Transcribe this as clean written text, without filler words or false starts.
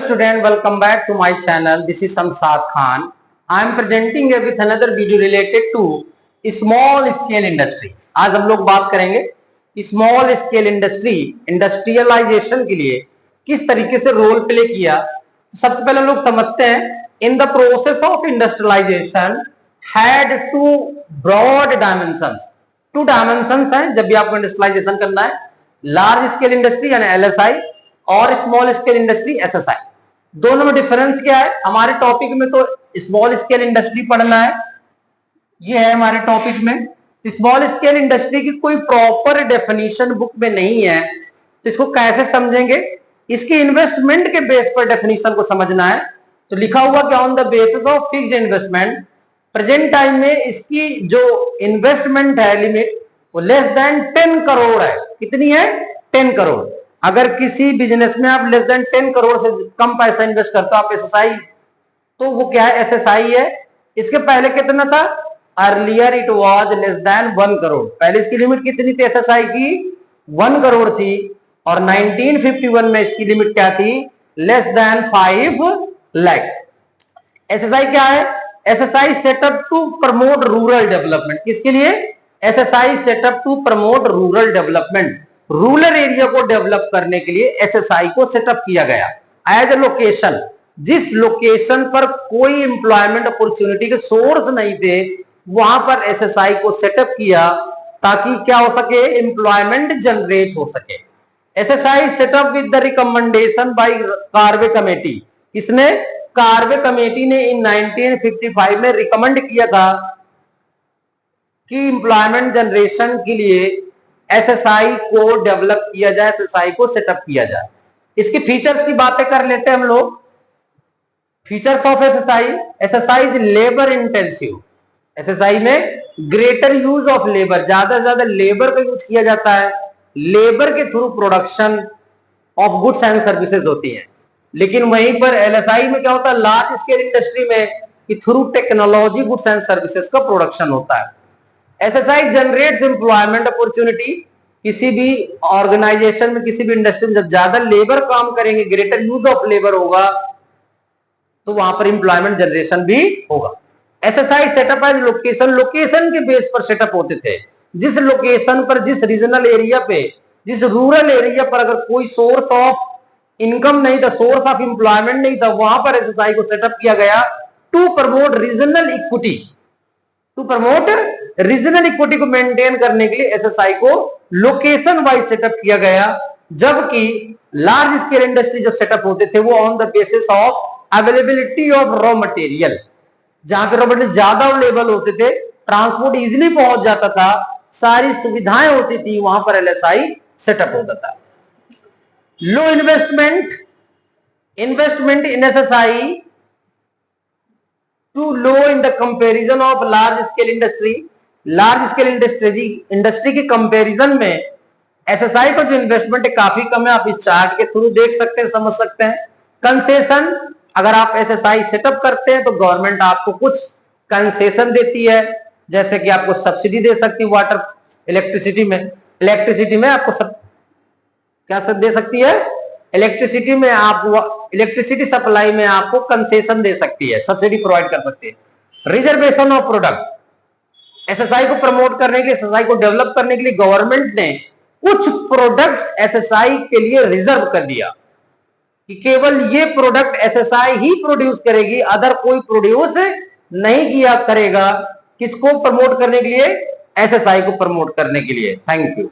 student, welcome back to my channel. This is Samsad Khan. I am presenting here with another video related to small scale industry. आज हम लोग बात करेंगे small scale industry industrialisation के लिए किस तरीके से रोल प्ले किया। सबसे पहले हम लोग समझते हैं in the process of industrialization had two broad dimensions. Two dimensions हैं जब भी आपको इंडस्ट्रियलाइजेशन करना है, लार्ज स्केल इंडस्ट्री यानी एलएसआई और स्मॉल स्केल इंडस्ट्री एसएसआई। दोनों में डिफरेंस क्या है? हमारे टॉपिक में तो स्मॉल स्केल इंडस्ट्री पढ़ना है, ये है हमारे टॉपिक में। स्मॉल स्केल इंडस्ट्री की कोई प्रॉपर डेफिनेशन बुक में नहीं है, तो इसको कैसे समझेंगे? इसके इन्वेस्टमेंट के बेस पर डेफिनेशन को समझना है। तो लिखा हुआ कि on the basis of fixed investment, present time में इसकी जो इन्वेस्टमेंट है लिमिट वो लेस देन 10 करोड़ है। कितनी है? 10 करोड़। अगर किसी बिजनेस में आप लेस देन 10 करोड़ से कम पैसा इन्वेस्ट करते हो आप एसएसआई, तो वो क्या है? एसएसआई है। इसके पहले कितना था? Earlier it was less than 1 crore. पहले इसकी लिमिट कितनी थी एसएसआई की? 1 करोड़ थी। और 1951 में इसकी लिमिट क्या थी? Less than 5 lakh. एसएसआई क्या है? SSI setup to promote rural development. किसके लिए? SSI setup to promote rural development. Rural area को डेवलप करने के लिए एसएसआई को सेटअप किया गया एज ए लोकेशन। जिस लोकेशन पर कोई एम्प्लॉयमेंट अपॉर्चुनिटी के सोर्स नहीं थे वहां पर एसएसआई को सेटअप किया ताकि क्या हो सके? एम्प्लॉयमेंट जनरेट हो सके। SSI setup with the recommendation bye Karve committee. किसने? कार्वे कमेटी ने इन 1955 में रिकमेंड किया था कि एम्प्लॉयमेंट जनरेशन के लिए एसएसआई को डेवलप किया जाए, एसएसआई को सेटअप किया जाए। इसकी फीचर्स की बातें कर लेते हैं हम लोग। Features of SSI: SSI is labour intensive. SSI में ग्रेटर यूज ऑफ लेबर, ज्यादा से ज्यादा लेबर का यूज किया जाता है। लेबर के through production of goods and services होती है। लेकिन वहीं पर एलएसआई में क्या होता है? लार्ज स्केल इंडस्ट्री में कि through technology goods and services का प्रोडक्शन होता है। SSI generates employment opportunity. किसी भी ऑर्गेनाइजेशन में, किसी भी इंडस्ट्री में जब ज्यादा लेबर काम करेंगे, ग्रेटर यूज ऑफ लेबर होगा, तो वहां पर एम्प्लॉयमेंट जनरेशन भी होगा। SSI setup as location. Location के बेस पर सेटअप होते थे। जिस लोकेशन पर, जिस रीजनल एरिया पे, जिस रूरल एरिया पर अगर कोई सोर्स ऑफ इनकम नहीं था, सोर्स ऑफ एम्प्लॉयमेंट नहीं था, वहां पर एसएसआई को सेटअप किया गया to promote regional equity. To promote regional equity को मेंटेन करने के लिए एसएसआई को लोकेशन वाइज सेटअप किया गया। जबकि लार्ज स्केल इंडस्ट्री जब सेटअप होते थे वो on the basis of availability of raw material, जहां पे रॉ मटेरियल ज्यादा अवेलेबल होते थे, ट्रांसपोर्ट इजिली पहुंच जाता था, सारी सुविधाएं होती थी, वहां पर एलएसआई सेटअप होता था। Low investment in SSI to low in the comparison of large scale industry. Large scale industry की कंपैरिजन में एसएसआई का जो इन्वेस्टमेंट है काफी कम है। आप इस चार्ट के थ्रू देख सकते हैं, समझ सकते हैं। कंसेशन: अगर आप एसएसआई सेटअप करते हैं तो गवर्नमेंट आपको कुछ कंसेशन देती है, जैसे कि आपको सब्सिडी दे सकती है वाटर इलेक्ट्रिसिटी में आपको सब क्या सब दे सकती है? इलेक्ट्रिसिटी में आप इलेक्ट्रिसिटी सप्लाई में आपको कंसेशन दे सकती है, सब्सिडी प्रोवाइड कर सकती है। रिजर्वेशन ऑफ प्रोडक्ट: एसएसआई को प्रमोट करने के लिए, एसएसआई को डेवलप करने के लिए गवर्नमेंट ने कुछ प्रोडक्ट्स एसएसआई के लिए रिजर्व कर दिया कि केवल ये प्रोडक्ट एसएसआई ही प्रोड्यूस करेगी, अदर कोई प्रोड्यूस नहीं किया करेगा। किसको प्रमोट करने के लिए? एसएसआई को प्रमोट करने के लिए। Thank you.